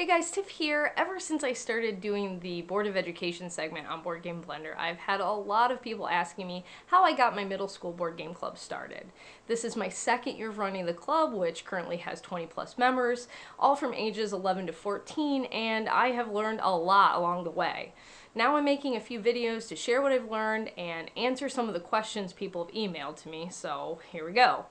Hey guys, Tiff here. Ever since I started doing the Board of Education segment on Board Game Blender, I've had a lot of people asking me how I got my middle school board game club started. This is my second year of running the club, which currently has 20 plus members, all from ages 11 to 14, and I have learned a lot along the way. Now I'm making a few videos to share what I've learned and answer some of the questions people have emailed to me, so here we go.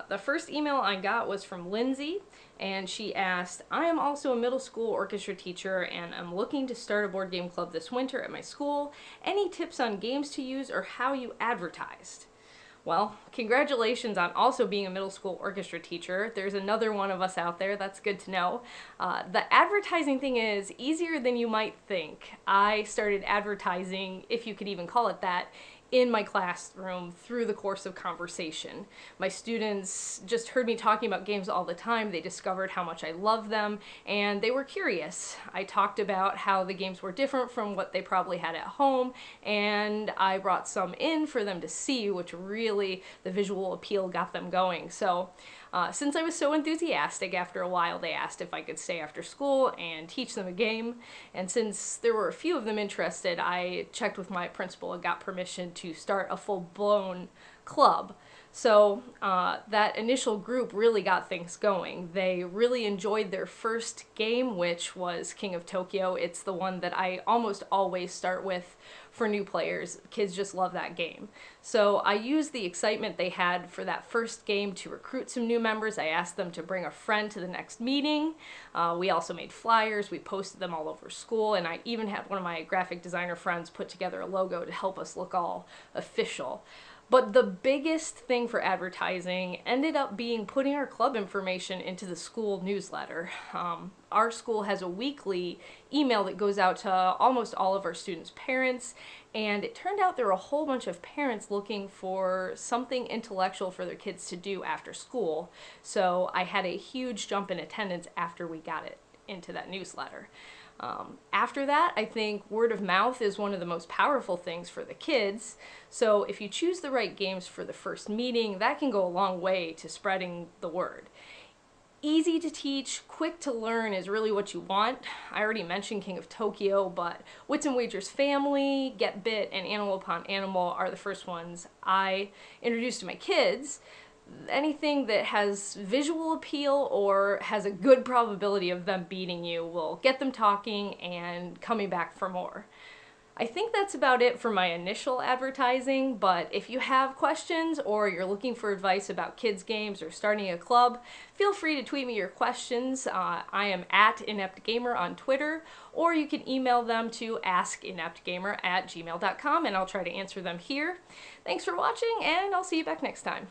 The first email I got was from Lindsay, and she asked, I am also a middle school orchestra teacher and I'm looking to start a board game club this winter at my school. Any tips on games to use or how you advertised? Well, congratulations on also being a middle school orchestra teacher. There's another one of us out there, that's good to know. The advertising thing is easier than you might think. I started advertising, if you could even call it that, in my classroom through the course of conversation. My students just heard me talking about games all the time. They discovered how much I love them and they were curious. I talked about how the games were different from what they probably had at home, and I brought some in for them to see, which really the visual appeal got them going. So since I was so enthusiastic, after a while they asked if I could stay after school and teach them a game, and since there were a few of them interested, I checked with my principal and got permission to start a full-blown club. So that initial group really got things going. They really enjoyed their first game, which was King of Tokyo. It's the one that I almost always start with for new players. Kids just love that game. So I used the excitement they had for that first game to recruit some new members. I asked them to bring a friend to the next meeting. We also made flyers. We posted them all over school, and I even had one of my graphic designer friends put together a logo to help us look all official. But the biggest thing for advertising ended up being putting our club information into the school newsletter. Our school has a weekly email that goes out to almost all of our students' parents, and it turned out there were a whole bunch of parents looking for something intellectual for their kids to do after school. So I had a huge jump in attendance after we got it into that newsletter. After that, I think word of mouth is one of the most powerful things for the kids. So if you choose the right games for the first meeting, that can go a long way to spreading the word. Easy to teach, quick to learn is really what you want. I already mentioned King of Tokyo, but Wits and Wagers Family, Get Bit, and Animal Upon Animal are the first ones I introduced to my kids. Anything that has visual appeal or has a good probability of them beating you will get them talking and coming back for more. I think that's about it for my initial advertising, but if you have questions or you're looking for advice about kids games or starting a club, feel free to tweet me your questions. I am at IneptGamer on Twitter, or you can email them to AskIneptGamer@gmail.com and I'll try to answer them here. Thanks for watching, and I'll see you back next time.